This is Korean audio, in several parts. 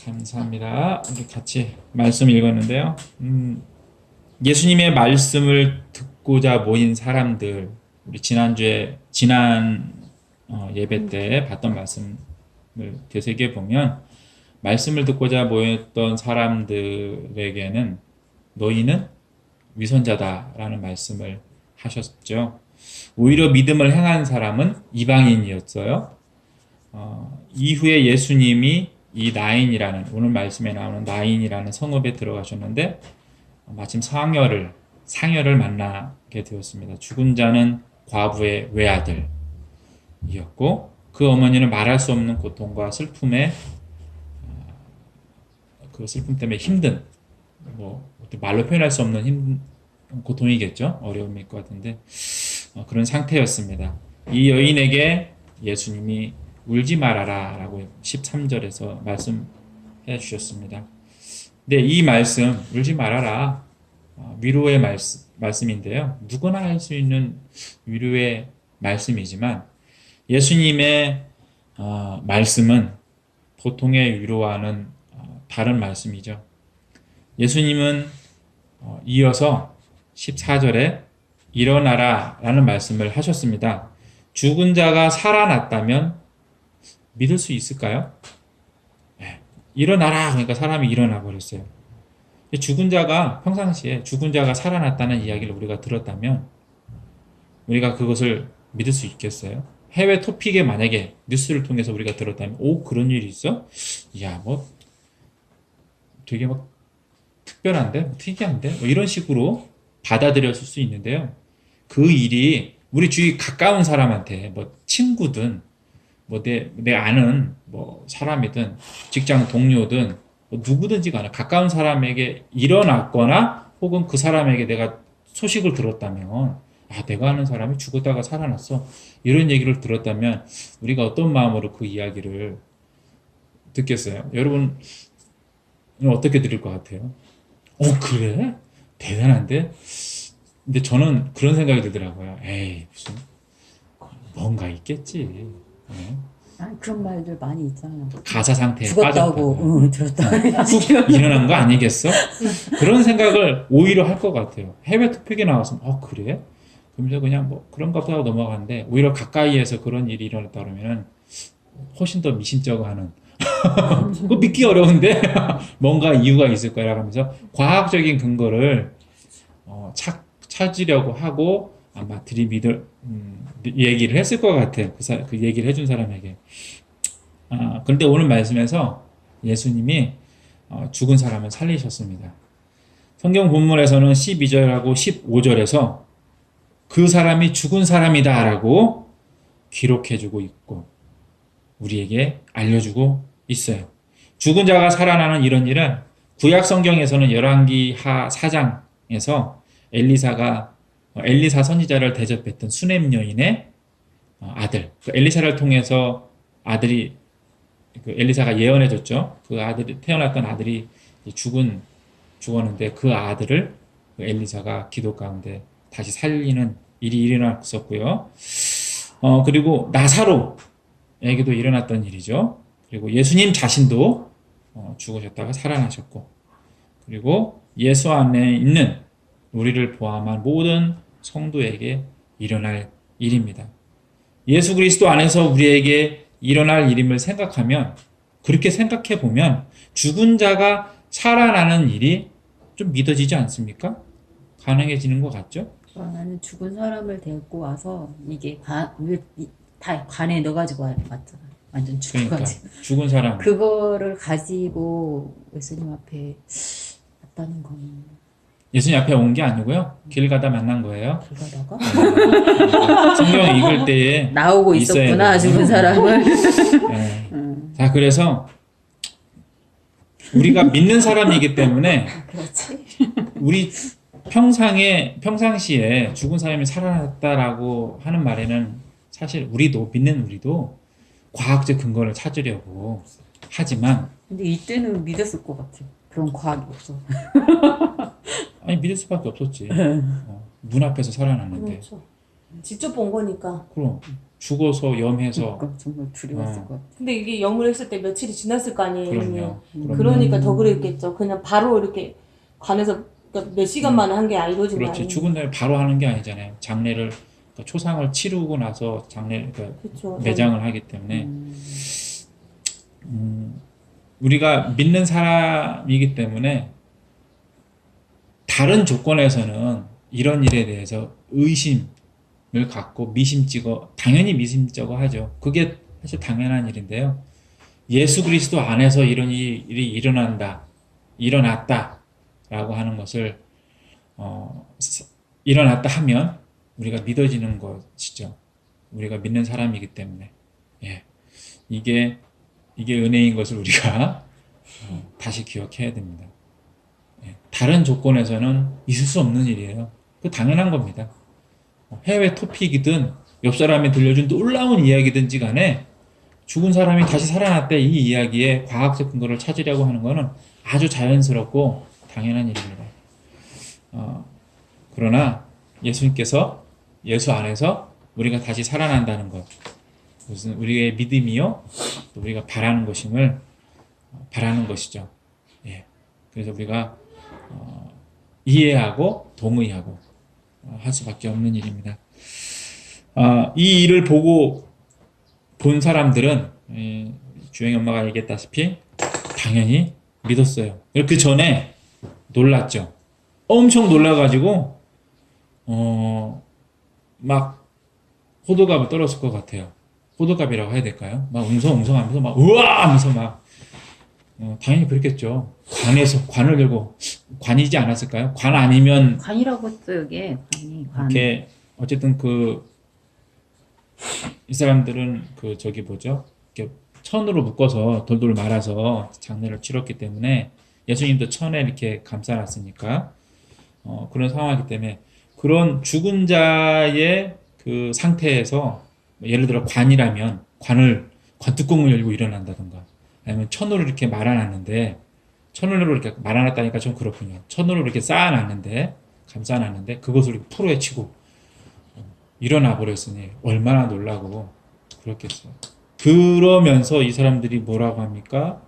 감사합니다. 우리 같이 말씀 읽었는데요. 예수님의 말씀을 듣고자 모인 사람들, 우리 지난 예배 때 봤던 말씀을 되새겨 보면 말씀을 듣고자 모였던 사람들에게는 너희는 위선자다라는 말씀을 하셨죠. 오히려 믿음을 행한 사람은 이방인이었어요. 이후에 예수님이 이 나인이라는, 오늘 말씀에 나오는 나인이라는 성읍에 들어가셨는데 마침 상여를 만나게 되었습니다. 죽은 자는 과부의 외아들이었고 그 어머니는 말할 수 없는 고통과 슬픔에 그 슬픔 때문에 힘든, 말로 표현할 수 없는 고통이겠죠. 어려움일 것 같은데 그런 상태였습니다. 이 여인에게 예수님이 울지 말아라 라고 13절에서 말씀해 주셨습니다. 근데 이 말씀, 울지 말아라, 위로의 말씀인데요. 누구나 할 수 있는 위로의 말씀이지만 예수님의 말씀은 보통의 위로와는 다른 말씀이죠. 예수님은 이어서 14절에 일어나라 라는 말씀을 하셨습니다. 죽은 자가 살아났다면 믿을 수 있을까요? 네. 일어나라 그러니까 사람이 일어나 버렸어요. 평상시에 죽은 자가 살아났다는 이야기를 우리가 들었다면 우리가 그것을 믿을 수 있겠어요? 해외 토픽에 만약에 뉴스를 통해서 우리가 들었다면 그런 일이 있어? 이야 되게 특별한데? 특이한데? 이런 식으로 받아들였을 수 있는데요. 그 일이 우리 주위 가까운 사람한테 친구든 내 아는 사람이든 직장 동료든 누구든지 간에 가까운 사람에게 일어났거나 혹은 그 사람에게 내가 소식을 들었다면 내가 아는 사람이 죽었다가 살아났어 이런 얘기를 들었다면 우리가 어떤 마음으로 그 이야기를 듣겠어요? 여러분 어떻게 들을 것 같아요? 그래? 대단한데? 근데 저는 그런 생각이 들더라고요. 에이 무슨 뭔가 있겠지. 그런 말들 많이 있잖아요. 가사 상태에 죽었다고 들었다. 훅 일어난 거 아니겠어? 그런 생각을 오히려 할 것 같아요. 해외 토픽에 나왔으면 그래? 그러면서 그냥 그런가 보다 하고 넘어가는데 오히려 가까이에서 그런 일이 일어났다 그러면 훨씬 더 미심쩍어하는 그거 믿기 어려운데 뭔가 이유가 있을 거라고 하면서 과학적인 근거를 찾으려고 하고 아마 들이밀을 얘기를 했을 것 같아요. 그 얘기를 해준 사람에게. 그런데 오늘 말씀에서 예수님이 죽은 사람을 살리셨습니다. 성경 본문에서는 12절하고 15절에서 그 사람이 죽은 사람이다 라고 기록해주고 있고 우리에게 알려주고 있어요. 죽은 자가 살아나는 이런 일은 구약 성경에서는 열왕기하 4장에서 엘리사 선지자를 대접했던 수넴 여인의 아들, 엘리사를 통해서 엘리사가 예언해줬죠. 그 아들이 태어났던 아들이 죽었는데 그 아들을 엘리사가 기도 가운데 다시 살리는 일이 일어났었고요. 그리고 나사로에게도 일어났던 일이죠. 그리고 예수님 자신도 죽으셨다가 살아나셨고, 그리고 예수 안에 있는 우리를 포함한 모든 성도에게 일어날 일입니다. 예수 그리스도 안에서 우리에게 일어날 일임을 생각하면, 그렇게 생각해 보면 죽은 자가 살아나는 일이 좀 믿어지지 않습니까? 가능해지는 것 같죠? 나는 죽은 사람을 데리고 와서 이게 다 관에 넣어가지고 왔잖아. 완전 죽어가지고. 그러니까 죽은 사람. 그거를 가지고 예수님 앞에 왔다는 건. 예수님 앞에 온 게 아니고요. 길 가다 만난 거예요. 길 가다가? 성경 읽을 때에 나오고 있었구나, 죽은 사람을. 네. 자, 그래서 우리가 믿는 사람이기 때문에 그렇지. 우리 평상시에 죽은 사람이 살아났다라고 하는 말에는 사실 믿는 우리도 과학적 근거를 찾으려고 하지만, 근데 이때는 믿었을 것 같아. 그런 과학이 없어. 아니 믿을 수밖에 없었지. 눈앞에서 살아났는데. 그렇죠. 직접 본 거니까. 그럼 죽어서 염해서 그러니까 정말 두려웠을 어, 것 같아. 근데 이게 영을 했을 때 며칠이 지났을 거 아니에요, 이미. 그럼요. 그럼요. 그러니까 더 그랬겠죠. 그냥 바로 이렇게 관에서 그러니까 몇 시간 만에 한 게 이루어진 게 그렇지. 아니에요. 죽은 다음에 바로 하는 게 아니잖아요. 장례를 그러니까 초상을 치르고 나서 장례 그러니까 그렇죠. 매장을 하기 때문에 우리가 믿는 사람이기 때문에 다른 조건에서는 이런 일에 대해서 의심을 갖고 미심쩍어 당연히 미심쩍어 하죠. 그게 사실 당연한 일인데요. 예수 그리스도 안에서 이런 일이 일어났다라고 하는 것을 일어났다 하면 우리가 믿어지는 것이죠. 우리가 믿는 사람이기 때문에 예. 이게 은혜인 것을 우리가 다시 기억해야 됩니다. 예. 다른 조건에서는 있을 수 없는 일이에요. 그 당연한 겁니다. 해외 토픽이든 옆 사람이 들려준 놀라운 이야기든지 간에 죽은 사람이 다시 살아났대 이 이야기에 과학적 근거를 찾으려고 하는 것은 아주 자연스럽고 당연한 일입니다. 그러나 예수님께서 예수 안에서 우리가 다시 살아난다는 것, 그것은 우리의 믿음이요, 또 우리가 바라는 것임을 바라는 것이죠. 예. 그래서 우리가 이해하고 동의하고 할 수밖에 없는 일입니다. 이 일을 보고 본 사람들은 주영이 엄마가 얘기했다시피 당연히 믿었어요. 그 전에 놀랐죠. 엄청 놀라가지고 막 호들갑을 떨었을 것 같아요. 호들갑이라고 해야 될까요? 막 웅성웅성하면서 막 우와 하면서 막 당연히 그랬겠죠. 관을 들고 관이지 않았을까요? 관 아니면 관이라고 했어요, 이게. 관. 이렇게 어쨌든 이 사람들은 저기 뭐죠? 이렇게 천으로 묶어서 돌돌 말아서 장례를 치렀기 때문에 예수님도 천에 이렇게 감싸놨으니까 그런 상황이기 때문에 그런 죽은 자의 그 상태에서 예를 들어 관이라면 관뚜껑을 열고 일어난다든가 아니면 천으로 이렇게 말아놨는데 천으로 이렇게 말아놨다니까 좀 그렇군요. 천으로 이렇게 쌓아놨는데 감싸놨는데 그것을 이렇게 풀어헤치고 일어나 버렸으니 얼마나 놀라고 그렇겠어요. 그러면서 이 사람들이 뭐라고 합니까?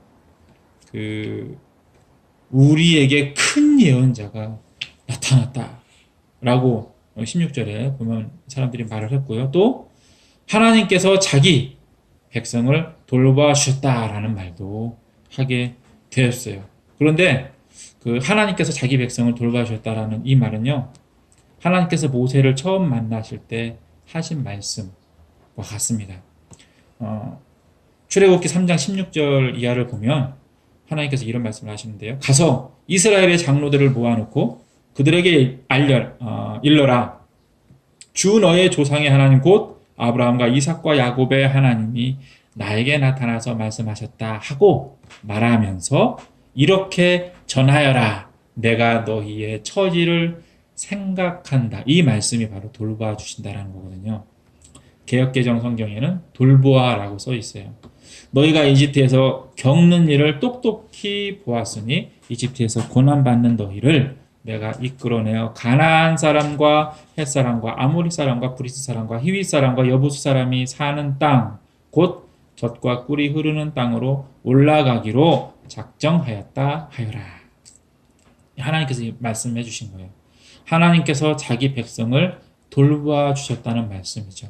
우리에게 큰 예언자가 나타났다라고 16절에 보면 사람들이 말을 했고요. 또 하나님께서 자기 백성을 돌봐주셨다라는 말도 하게 되었어요. 그런데 하나님께서 자기 백성을 돌봐주셨다라는 이 말은요. 하나님께서 모세를 처음 만나실 때 하신 말씀과 같습니다. 출애굽기 3장 16절 이하를 보면 하나님께서 이런 말씀을 하시는데요. 가서 이스라엘의 장로들을 모아놓고 그들에게 일러라. 주 너의 조상의 하나님 곧 아브라함과 이삭과 야곱의 하나님이 나에게 나타나서 말씀하셨다 하고 말하면서 이렇게 전하여라. 내가 너희의 처지를 생각한다. 이 말씀이 바로 돌봐주신다라는 거거든요. 개역개정 성경에는 돌보아라고 써 있어요. 너희가 이집트에서 겪는 일을 똑똑히 보았으니 이집트에서 고난받는 너희를 내가 이끌어내어 가나안 사람과 헷 사람과 아모리 사람과 브리스 사람과 히윗 사람과 여부스 사람이 사는 땅, 곧 젖과 꿀이 흐르는 땅으로 올라가기로 작정하였다 하여라. 하나님께서 말씀해 주신 거예요. 하나님께서 자기 백성을 돌봐 주셨다는 말씀이죠.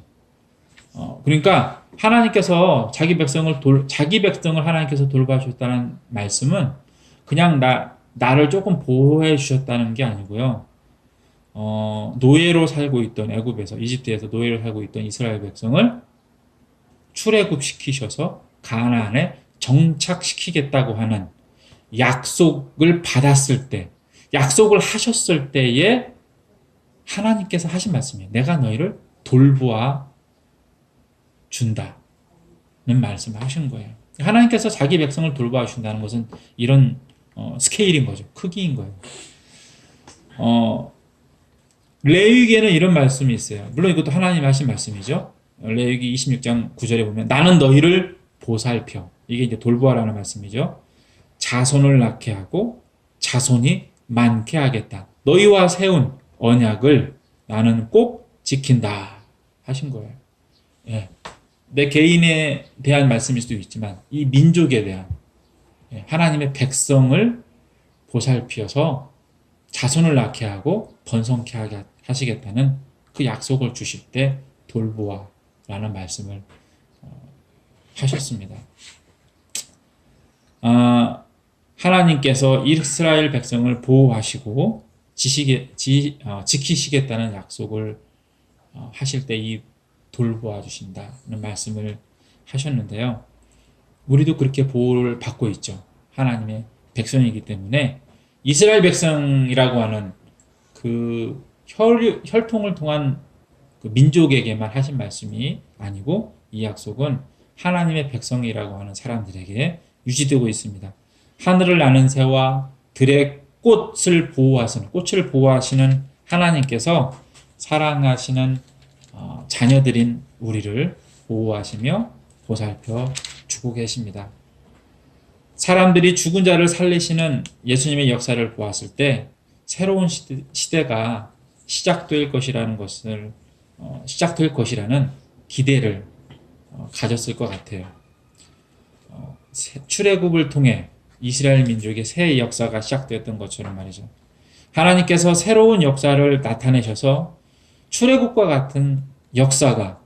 그러니까 하나님께서 자기 백성을 하나님께서 돌봐 주셨다는 말씀은 그냥 나를 조금 보호해 주셨다는 게 아니고요. 노예로 살고 있던 애굽에서 이집트에서 노예로 살고 있던 이스라엘 백성을 출애굽시키셔서 가나안에 정착시키겠다고 하는 약속을 받았을 때, 약속을 하셨을 때에 하나님께서 하신 말씀이에요. 내가 너희를 돌보아 준다는 말씀을 하신 거예요. 하나님께서 자기 백성을 돌보아 준다는 것은 이런 스케일인 거죠. 크기인 거예요. 레위기에는 이런 말씀이 있어요. 물론 이것도 하나님이 하신 말씀이죠. 레위기 26장 9절에 보면 나는 너희를 보살펴. 이게 이제 돌보아라는 말씀이죠. 자손을 낳게 하고 자손이 많게 하겠다. 너희와 세운 언약을 나는 꼭 지킨다 하신 거예요. 예, 내 개인에 대한 말씀일 수도 있지만 이 민족에 대한 하나님의 백성을 보살피어서 자손을 낳게 하고 번성케 하게 하시겠다는 그 약속을 주실 때 돌보아라는 말씀을 하셨습니다. 하나님께서 이스라엘 백성을 보호하시고 지키시겠다는 약속을 하실 때 이 돌보아 주신다는 말씀을 하셨는데요. 우리도 그렇게 보호를 받고 있죠. 하나님의 백성이기 때문에 이스라엘 백성이라고 하는 그 혈통을 통한 그 민족에게만 하신 말씀이 아니고 이 약속은 하나님의 백성이라고 하는 사람들에게 유지되고 있습니다. 하늘을 나는 새와 들의 꽃을 보호하시는 하나님께서 사랑하시는 자녀들인 우리를 보호하시며 보살펴 주고 계십니다. 사람들이 죽은 자를 살리시는 예수님의 역사를 보았을 때 새로운 시대가 시작될 것이라는 기대를 가졌을 것 같아요. 출애굽을 통해 이스라엘 민족의 새 역사가 시작되었던 것처럼 말이죠. 하나님께서 새로운 역사를 나타내셔서 출애굽과 같은 역사가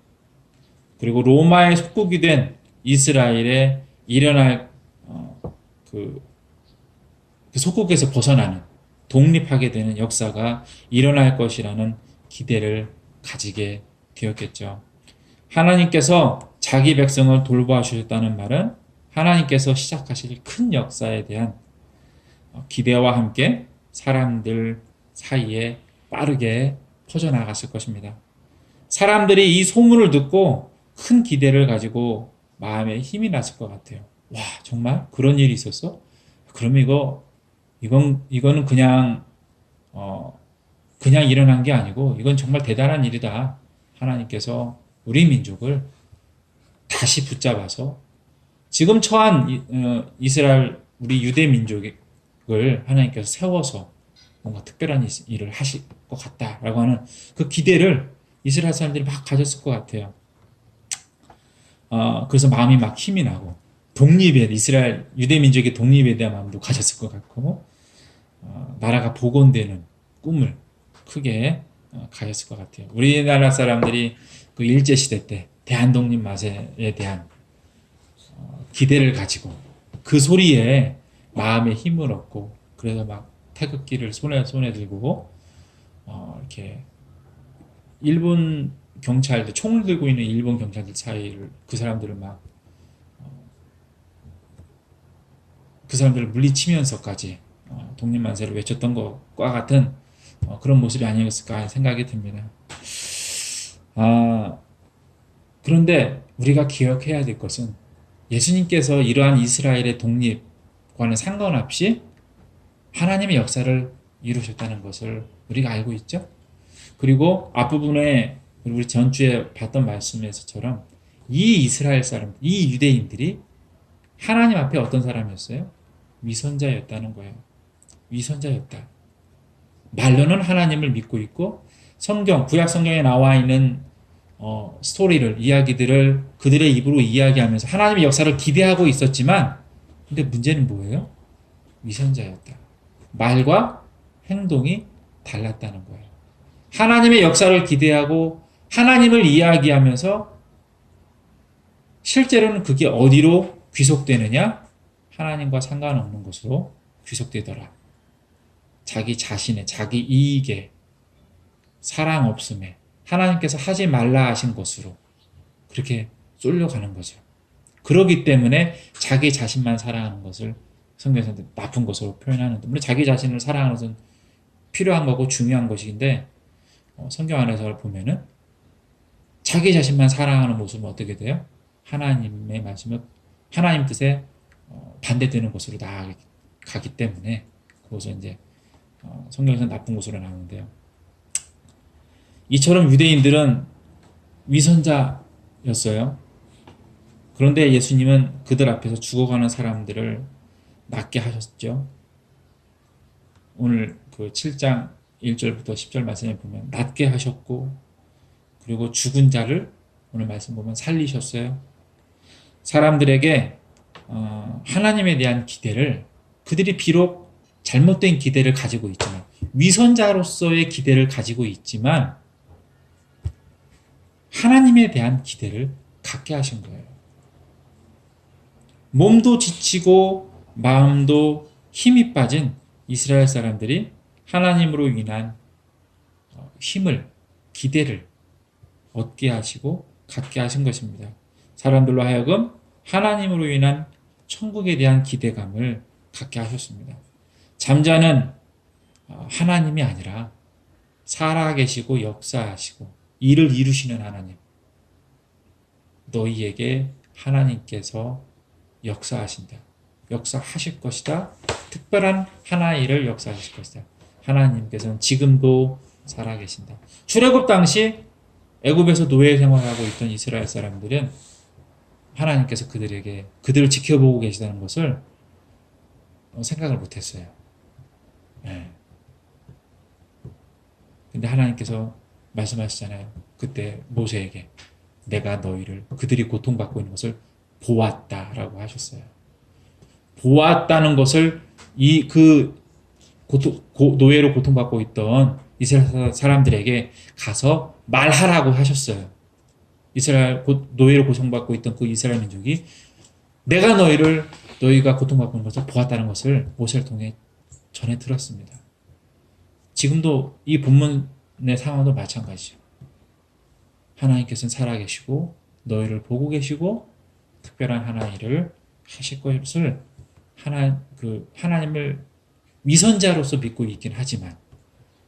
그리고 로마의 속국이 된 이스라엘에 일어날 그 속국에서 벗어나는 독립하게 되는 역사가 일어날 것이라는 기대를 가지게 되었겠죠. 하나님께서 자기 백성을 돌보아 주셨다는 말은 하나님께서 시작하실 큰 역사에 대한 기대와 함께 사람들 사이에 빠르게 퍼져나갔을 것입니다. 사람들이 이 소문을 듣고 큰 기대를 가지고 마음에 힘이 났을 것 같아요. 와, 정말 그런 일이 있었어? 그러면 이거는 그냥 일어난 게 아니고 이건 정말 대단한 일이다. 하나님께서 우리 민족을 다시 붙잡아서 지금 처한 이스라엘 우리 유대 민족을 하나님께서 세워서 뭔가 특별한 일을 하실 것 같다라고 하는 그 기대를 이스라엘 사람들이 막 가졌을 것 같아요. 그래서 마음이 막 힘이 나고 이스라엘 유대 민족의 독립에 대한 마음도 가졌을 것 같고 나라가 복원되는 꿈을 크게 가졌을 것 같아요. 우리나라 사람들이 그 일제시대 때 대한독립 마세에 대한 기대를 가지고 그 소리에 마음의 힘을 얻고 그래서 막 태극기를 손에 들고 이렇게 일본 경찰들 총을 들고 있는 일본 경찰들 사이를 그 사람들을 물리치면서까지 독립만세를 외쳤던 것과 같은 그런 모습이 아니었을까 생각이 듭니다. 그런데 우리가 기억해야 될 것은 예수님께서 이러한 이스라엘의 독립과는 상관없이 하나님의 역사를 이루셨다는 것을 우리가 알고 있죠. 그리고 앞부분에 우리 전주에 봤던 말씀에서처럼 이 이스라엘 사람, 이 유대인들이 하나님 앞에 어떤 사람이었어요? 위선자였다는 거예요. 위선자였다. 말로는 하나님을 믿고 있고 구약 성경에 나와 있는 이야기들을 그들의 입으로 이야기하면서 하나님의 역사를 기대하고 있었지만 근데 문제는 뭐예요? 위선자였다. 말과 행동이 달랐다는 거예요. 하나님의 역사를 기대하고 하나님을 이야기하면서 실제로는 그게 어디로 귀속되느냐? 하나님과 상관없는 것으로 귀속되더라. 자기 자신의 자기 이익에 사랑 없음에 하나님께서 하지 말라 하신 것으로 그렇게 쏠려가는 거죠. 그렇기 때문에 자기 자신만 사랑하는 것을 성경에서 나쁜 것으로 표현하는데 물론 자기 자신을 사랑하는 것은 필요한 거고 중요한 것인데 성경 안에서 보면은 자기 자신만 사랑하는 모습은 어떻게 돼요? 하나님의 말씀을 하나님 뜻에 반대되는 것으로 나아가기 때문에 그것은 이제 성경에서 나쁜 것으로 나오는데요. 이처럼 유대인들은 위선자였어요. 그런데 예수님은 그들 앞에서 죽어가는 사람들을 낫게 하셨죠. 오늘 그 7장 1절부터 10절 말씀에 보면 낫게 하셨고 그리고 죽은 자를 오늘 말씀 보면 살리셨어요. 사람들에게 하나님에 대한 기대를, 그들이 비록 잘못된 기대를 가지고 있지만, 위선자로서의 기대를 가지고 있지만 하나님에 대한 기대를 갖게 하신 거예요. 몸도 지치고 마음도 힘이 빠진 이스라엘 사람들이 하나님으로 인한 힘을, 기대를 얻게 하시고 갖게 하신 것입니다. 사람들로 하여금 하나님으로 인한 천국에 대한 기대감을 갖게 하셨습니다. 잠자는 하나님이 아니라 살아계시고 역사하시고 일을 이루시는 하나님, 너희에게 하나님께서 역사하신다, 역사하실 것이다, 특별한 하나의 일을 역사하실 것이다. 하나님께서는 지금도 살아계신다. 출애굽 당시 애굽에서 노예 생활하고 있던 이스라엘 사람들은 하나님께서 그들을 지켜보고 계시다는 것을 생각을 못했어요. 네. 근데 하나님께서 말씀하시잖아요. 그때 모세에게 내가 그들이 고통받고 있는 것을 보았다라고 하셨어요. 보았다는 것을 노예로 고통받고 있던 이스라엘 사람들에게 가서 말하라고 하셨어요. 노예로 고통받고 있던 그 이스라엘 민족이 내가 너희가 고통받고 있는 것을 보았다는 것을 모세를 통해 전해 들었습니다. 지금도 이 본문의 상황도 마찬가지죠. 하나님께서는 살아계시고 너희를 보고 계시고 특별한 하나의 일을 하실 것을 하나님을 위선자로서 믿고 있긴 하지만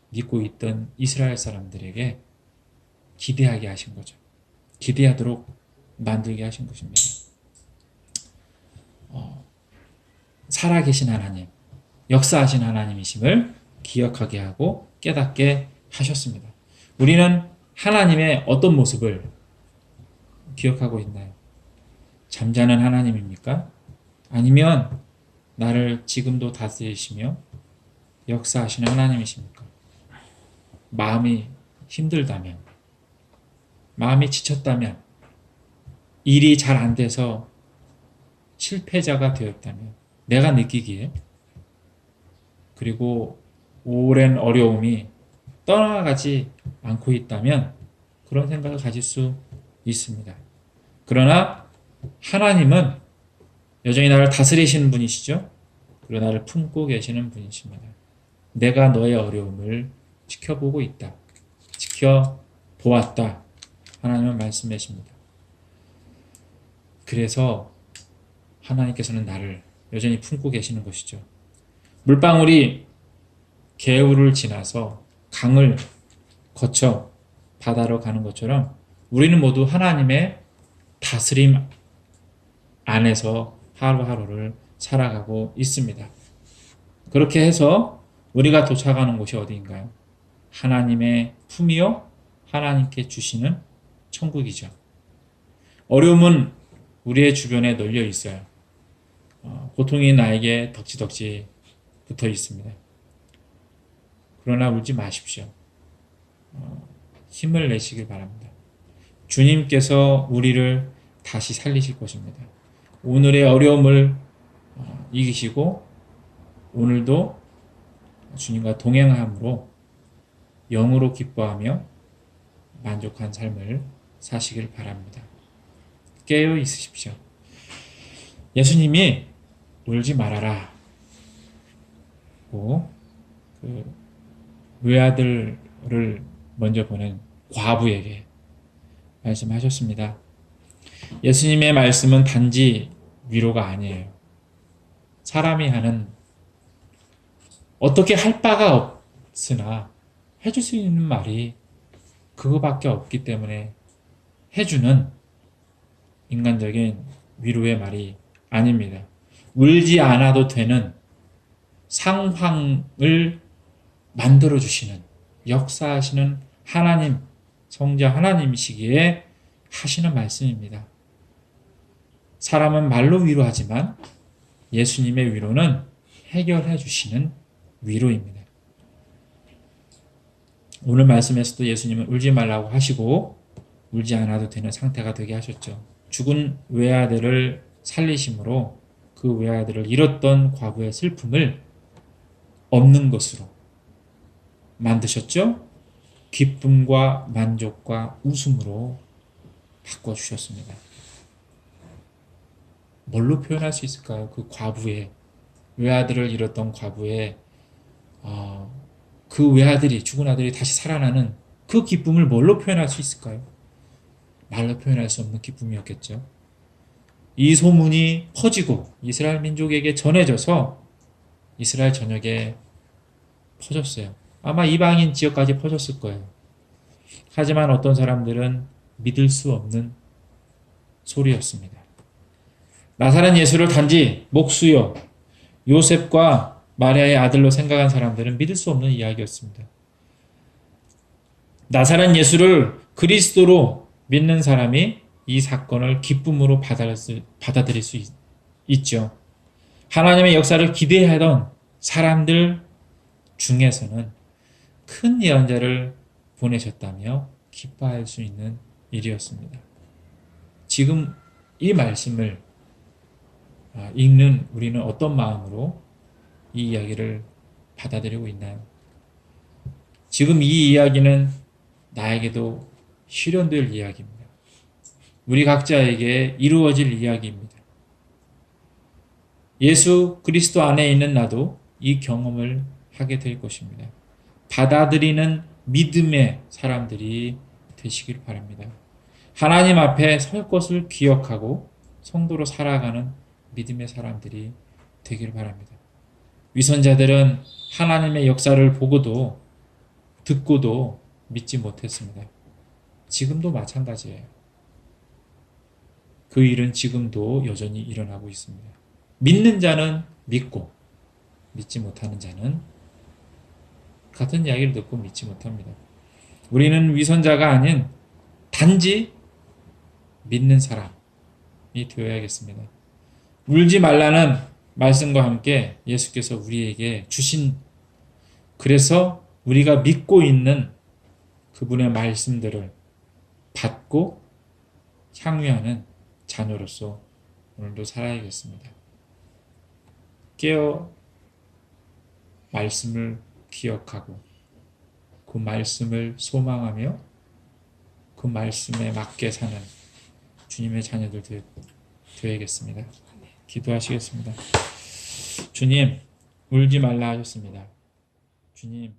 믿고 있던 이스라엘 사람들에게 기대하게 하신 거죠. 기대하도록 만들게 하신 것입니다. 살아계신 하나님, 역사하신 하나님이심을 기억하게 하고 깨닫게 하셨습니다. 우리는 하나님의 어떤 모습을 기억하고 있나요? 잠자는 하나님입니까? 아니면 나를 지금도 다스리시며 역사하시는 하나님이십니까? 마음이 힘들다면, 마음이 지쳤다면, 일이 잘 안 돼서 실패자가 되었다면, 내가 느끼기에, 그리고 오랜 어려움이 떠나가지 않고 있다면 그런 생각을 가질 수 있습니다. 그러나 하나님은 여전히 나를 다스리시는 분이시죠. 그리고 나를 품고 계시는 분이십니다. 내가 너의 어려움을 지켜보고 있다, 지켜보았다, 하나님은 말씀하십니다. 그래서 하나님께서는 나를 여전히 품고 계시는 것이죠. 물방울이 개울을 지나서 강을 거쳐 바다로 가는 것처럼 우리는 모두 하나님의 다스림 안에서 하루하루를 살아가고 있습니다. 그렇게 해서 우리가 도착하는 곳이 어디인가요? 하나님의 품이요, 하나님께 주시는 천국이죠. 어려움은 우리의 주변에 널려 있어요. 고통이 나에게 덕지덕지 붙어 있습니다. 그러나 울지 마십시오. 힘을 내시길 바랍니다. 주님께서 우리를 다시 살리실 것입니다. 오늘의 어려움을 이기시고 오늘도 주님과 동행함으로 영으로 기뻐하며 만족한 삶을 사시길 바랍니다. 깨어 있으십시오. 예수님이 울지 말아라 고 외아들을 먼저 보낸 과부에게 말씀하셨습니다. 예수님의 말씀은 단지 위로가 아니에요. 사람이 하는 어떻게 할 바가 없으나 해줄 수 있는 말이 그거밖에 없기 때문에 해주는 인간적인 위로의 말이 아닙니다. 울지 않아도 되는 상황을 만들어주시는, 역사하시는 하나님, 성자 하나님이시기에 하시는 말씀입니다. 사람은 말로 위로하지만 예수님의 위로는 해결해 주시는 위로입니다. 오늘 말씀에서도 예수님은 울지 말라고 하시고 울지 않아도 되는 상태가 되게 하셨죠. 죽은 외아들을 살리심으로 그 외아들을 잃었던 과부의 슬픔을 없는 것으로 만드셨죠. 기쁨과 만족과 웃음으로 바꿔주셨습니다. 뭘로 표현할 수 있을까요? 그 과부의, 외아들을 잃었던 과부의 그 외아들이, 죽은 아들이 다시 살아나는 그 기쁨을 뭘로 표현할 수 있을까요? 말로 표현할 수 없는 기쁨이었겠죠. 이 소문이 퍼지고 이스라엘 민족에게 전해져서 이스라엘 전역에 퍼졌어요. 아마 이방인 지역까지 퍼졌을 거예요. 하지만 어떤 사람들은 믿을 수 없는 소리였습니다. 나사렛 예수를 단지 목수요 요셉과 마리아의 아들로 생각한 사람들은 믿을 수 없는 이야기였습니다. 나사렛 예수를 그리스도로 믿는 사람이 이 사건을 기쁨으로 받아들일 수 있죠. 하나님의 역사를 기대하던 사람들 중에서는 큰 예언자를 보내셨다며 기뻐할 수 있는 일이었습니다. 지금 이 말씀을 읽는 우리는 어떤 마음으로 이 이야기를 받아들이고 있나요? 지금 이 이야기는 나에게도 실현될 이야기입니다. 우리 각자에게 이루어질 이야기입니다. 예수 그리스도 안에 있는 나도 이 경험을 하게 될 것입니다. 받아들이는 믿음의 사람들이 되시길 바랍니다. 하나님 앞에 설 것을 기억하고 성도로 살아가는 믿음의 사람들이 되길 바랍니다. 위선자들은 하나님의 역사를 보고도 듣고도 믿지 못했습니다. 지금도 마찬가지예요. 그 일은 지금도 여전히 일어나고 있습니다. 믿는 자는 믿고 믿지 못하는 자는 같은 이야기를 듣고 믿지 못합니다. 우리는 위선자가 아닌 단지 믿는 사람이 되어야겠습니다. 울지 말라는 말씀과 함께 예수께서 우리에게 주신, 그래서 우리가 믿고 있는 그분의 말씀들을 받고 향유하는 자녀로서 오늘도 살아야겠습니다. 깨어 말씀을 기억하고 그 말씀을 소망하며 그 말씀에 맞게 사는 주님의 자녀들 되어야겠습니다. 기도하시겠습니다. 주님, 울지 말라 하셨습니다. 주님,